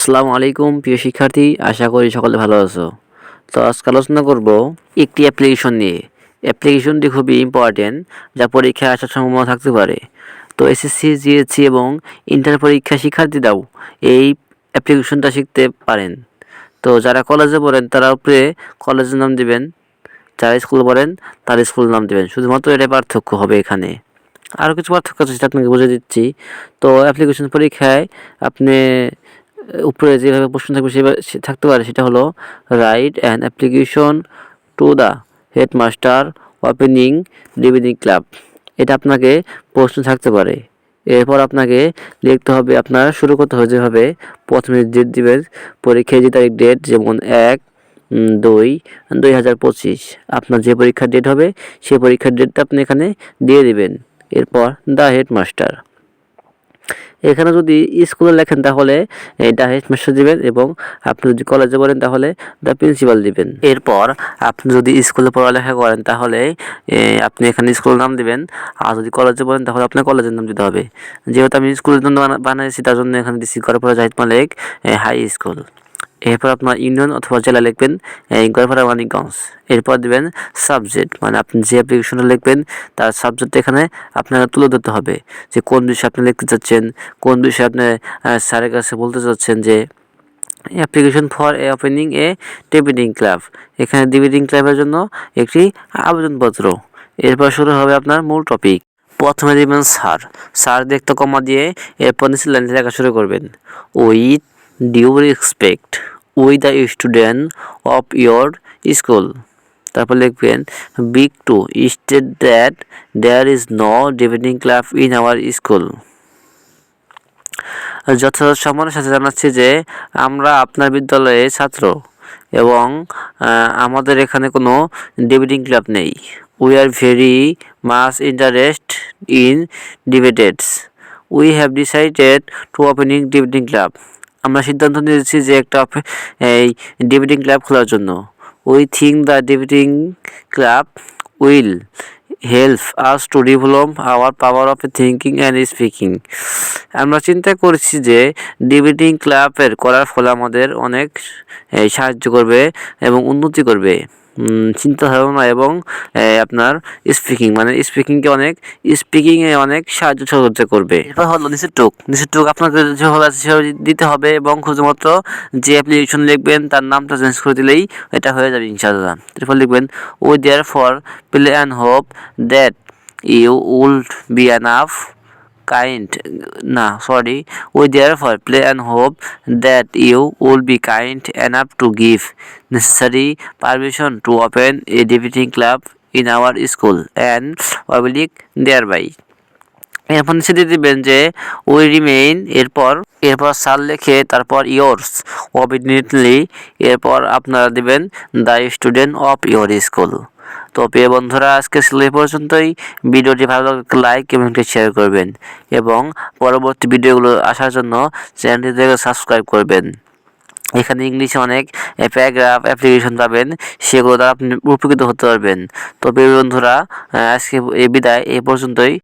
আসসালামু আলাইকুম প্রিয় শিক্ষার্থী, আশা করি সকলে ভালো আছো। তো আজকে আলোচনা করব একটি অ্যাপ্লিকেশন নিয়ে। অ্যাপ্লিকেশনটি খুবই ইম্পর্টেন্ট, যা পরীক্ষায় আসার সম্ভাবনা থাকতে পারে। তো এসএসসি, জিএসসি এবং ইন্টার পরীক্ষা শিক্ষার্থীরাও এই অ্যাপ্লিকেশনটা শিখতে পারেন। তো যারা কলেজে পড়েন তারা উপরে কলেজের নাম দিবেন, যারা স্কুলে পড়েন তারা স্কুলের নাম দিবেন। শুধুমাত্র এটাই পার্থক্য হবে এখানে। আরও কিছু পার্থক্য আছে সেটা আপনাকে বুঝিয়ে দিচ্ছি। তো অ্যাপ্লিকেশন পরীক্ষায় আপনি উপরে যেভাবে প্রশ্ন থাকবে সেভাবে থাকতে পারে, সেটা হলো write an application to the headmaster opening debating club. এটা আপনাকে প্রশ্ন থাকতে পারে। এরপর আপনাকে লিখতে হবে, আপনার শুরু করতে হবে যেভাবে প্রথমে ডেট দিবেন, পরীক্ষায় যে তারিখ ডেট, যেমন 1-2-2025 আপনার যে পরীক্ষার ডেট হবে সেই পরীক্ষার ডেটটা আপনি এখানে দিয়ে দিবেন। এরপর দ্য হেডমাস্টার, এখানে যদি স্কুলে লেখেন তাহলে দ্য হেডমাস্টার দিবেন, এবং আপনি যদি কলেজে পড়েন তাহলে দ্য প্রিন্সিপাল দিবেন। এরপর আপনি যদি স্কুলে পড়ালেখা করেন তাহলে আপনি এখানে স্কুলের নাম দিবেন, আর যদি কলেজে পড়েন তাহলে আপনার কলেজের নাম দিতে হবে। যেহেতু আমি স্কুলের জন্য বানিয়েছি তার জন্য এখানে দিচ্ছি গড়পাড়া জাহিদ মালিক হাই স্কুল। এরপর আপনার ইউনিয়ন অথবা জেলা লিখবেন গড়পাড়া মানিকগঞ্জ। এরপর দেবেন সাবজেক্ট, মানে আপনি যে অ্যাপ্লিকেশনটা লিখবেন তার সাবজেক্ট এখানে আপনাকে তুলে ধরতে হবে, যে কোন বিষয়ে আপনি লিখতে চাচ্ছেন, কোন বিষয়ে আপনি স্যারের কাছে বলতে চাচ্ছেন যে application for a opening a debating club. এখানে ডিবেটিং ক্লাবের জন্য একটি আবেদনপত্র। এরপর শুরু হবে আপনার মূল টপিক। প্রথমে দেবেন স্যার, স্যার দেখতে কমা দিয়ে এরপর নিচে লাইনে লেখা শুরু করবেন, with due respect we the student of your school. তারপর লিখবেন beg to state that there is no debating club in our school. যথাযথ সম্মানের সাথে জানাচ্ছি যে আমরা আপনার বিদ্যালয়ের ছাত্র এবং আমাদের এখানে কোনো ডিবেটিং ক্লাব নেই। We are very much interest in debates. We have decided to opening debating club. আমরা সিদ্ধান্ত নিয়েছি যে একটা এই ডিবেটিং ক্লাব খোলার জন্য। We think the debating club will help us to develop our power of thinking and speaking. আমরা চিন্তা করছি যে ডিবেটিং ক্লাবের করার ফলে আমাদের অনেক সাহায্য করবে এবং উন্নতি করবে চিন্তা ধারণা এবং আপনার স্পিকিংয়ে অনেক সাহায্য সহযোগিতা করবে। এরপর হলো নিচের টুক আপনাকে যেভাবে আছে সেভাবে দিতে হবে, এবং শুধুমাত্র যে অ্যাপ্লিকেশন লিখবেন তার নামটা চেঞ্জ করে দিলেই এটা হয়ে যাবে ইনশাআল্লাহ। এরপর লিখবেন we therefore pray and hope that you will be enough kind we therefore play and hope that you will be kind enough to give necessary permission to open a debating club in our school and public thereby। এরপর নিচে দিয়ে দিবেন যে we remain, এরপর সাল লিখে তারপর yours obediently, এরপর আপনারা দিবেন the student of your school. তো প্রিয় বন্ধুরা, আজকে ছিল এই পর্যন্তই। ভিডিওটি ভালো লাগলে লাইক এবং শেয়ার করবেন, এবং পরবর্তী ভিডিওগুলো আসার জন্য চ্যানেলটিকে সাবস্ক্রাইব করবেন। এখানে ইংলিশে অনেক প্যারাগ্রাফ অ্যাপ্লিকেশন পাবেন, সেগুলো দ্বারা আপনি উপকৃত হতে পারবেন। তো প্রিয় বন্ধুরা, আজকে এই বিদায়, এই পর্যন্তই।